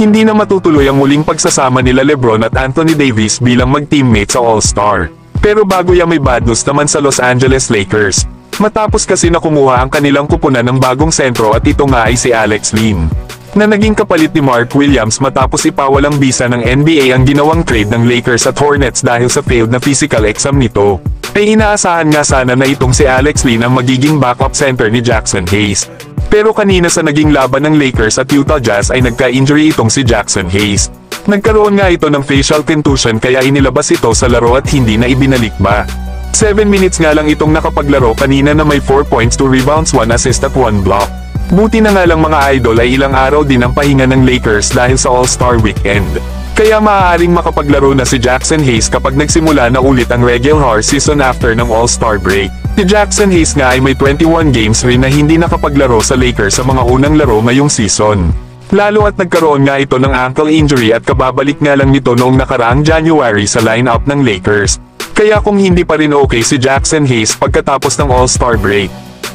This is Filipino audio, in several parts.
Hindi na matutuloy ang muling pagsasama nila LeBron at Anthony Davis bilang mag-teammate sa All-Star. Pero bago yan may bad news naman sa Los Angeles Lakers. Matapos kasi na kumuha ang kanilang kupunan ng bagong sentro at ito nga ay si Alex Len, na naging kapalit ni Mark Williams matapos ipawalang bisa ng NBA ang ginawang trade ng Lakers at Hornets dahil sa failed na physical exam nito. Ay inaasahan nga sana na itong si Alex Len ang magiging backup center ni Jackson Hayes. Pero kanina sa naging laban ng Lakers at Utah Jazz ay nagka-injury itong si Jackson Hayes. Nagkaroon nga ito ng facial contusion kaya inilabas ito sa laro at hindi na ibinalik ba. 7 minutes nga lang itong nakapaglaro kanina na may 4 points, 2 rebounds, 1 assist at 1 block. Buti na nga lang mga idol ay ilang araw din ang pahinga ng Lakers dahil sa All-Star Weekend. Kaya maaaring makapaglaro na si Jackson Hayes kapag nagsimula na ulit ang regular season after ng All-Star break. Si Jackson Hayes nga ay may 21 games rin na hindi nakapaglaro sa Lakers sa mga unang laro ngayong season. Lalo at nagkaroon nga ito ng ankle injury at kababalik nga lang nito noong nakaraang January sa lineup ng Lakers. Kaya kung hindi pa rin okay si Jackson Hayes pagkatapos ng All-Star break,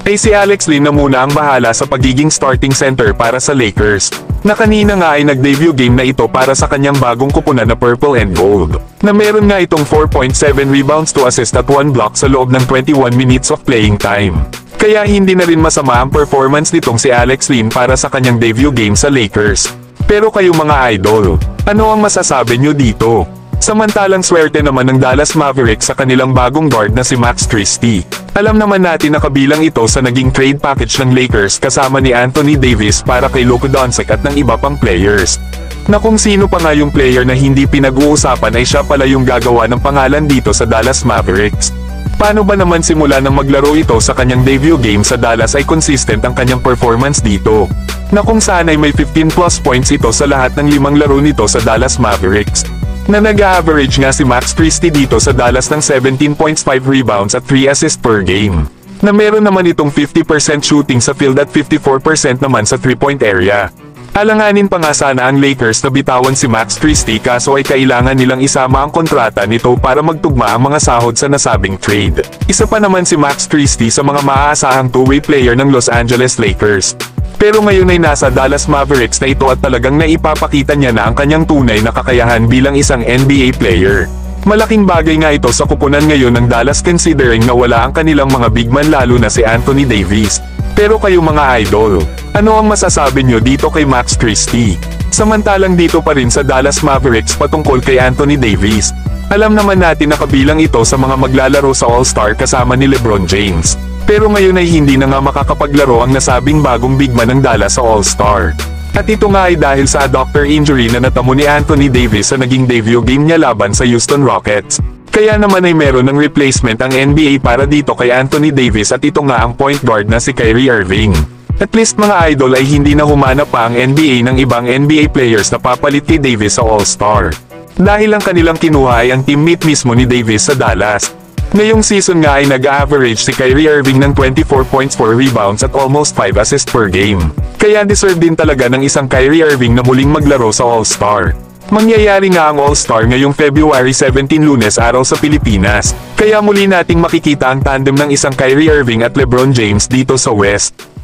ay si Alex Len na muna ang bahala sa pagiging starting center para sa Lakers, na kanina nga ay nag-debut game na ito para sa kanyang bagong kupunan na Purple and Gold, na meron nga itong 4.7 rebounds, 2 assists at 1 block sa loob ng 21 minutes of playing time. Kaya hindi na rin masama ang performance nitong si Alex Len para sa kanyang debut game sa Lakers. Pero kayo mga idol, ano ang masasabi nyo dito? Samantalang swerte naman ng Dallas Mavericks sa kanilang bagong guard na si Max Christie. Alam naman natin na kabilang ito sa naging trade package ng Lakers kasama ni Anthony Davis para kay Luka Doncic at ng iba pang players. Na kung sino pa nga yung player na hindi pinag-uusapan ay siya pala yung gagawa ng pangalan dito sa Dallas Mavericks. Paano ba naman simula ng maglaro ito sa kanyang debut game sa Dallas ay consistent ang kanyang performance dito, na kung saan ay may 15 plus points ito sa lahat ng 5 laro nito sa Dallas Mavericks. Na nag-average nga si Max Christie dito sa Dallas ng 17.5 rebounds at 3 assists per game. Na meron naman itong 50% shooting sa field at 54% naman sa 3-point area. Alanganin pa nga sana ang Lakers na bitawan si Max Christie kaso ay kailangan nilang isama ang kontrata nito para magtugma ang mga sahod sa nasabing trade. Isa pa naman si Max Christie sa mga maaasahang two-way player ng Los Angeles Lakers. Pero ngayon ay nasa Dallas Mavericks na ito at talagang naipapakita niya na ang kanyang tunay na kakayahan bilang isang NBA player. Malaking bagay nga ito sa kupunan ngayon ng Dallas considering na wala ang kanilang mga big man lalo na si Anthony Davis. Pero kayo mga idol, ano ang masasabi nyo dito kay Max Christie? Samantalang dito pa rin sa Dallas Mavericks patungkol kay Anthony Davis. Alam naman natin na kabilang ito sa mga maglalaro sa All-Star kasama ni LeBron James. Pero ngayon ay hindi na nga makakapaglaro ang nasabing bagong big man ng Dallas sa All-Star. At ito nga ay dahil sa adductor injury na natamo ni Anthony Davis sa naging debut game niya laban sa Houston Rockets. Kaya naman ay meron ng replacement ang NBA para dito kay Anthony Davis at ito nga ang point guard na si Kyrie Irving. At least mga idol ay hindi na humanap pa ang NBA ng ibang NBA players na papalit kay Davis sa All-Star. Dahil ang kanilang kinuha ay ang teammate mismo ni Davis sa Dallas. Ngayong season nga ay nag-average si Kyrie Irving ng 24 points, 4 rebounds at almost 5 assists per game. Kaya deserve din talaga ng isang Kyrie Irving na muling maglaro sa All-Star. Mangyayari nga ang All-Star ngayong February 17 Lunes araw sa Pilipinas. Kaya muli nating makikita ang tandem ng isang Kyrie Irving at LeBron James dito sa West.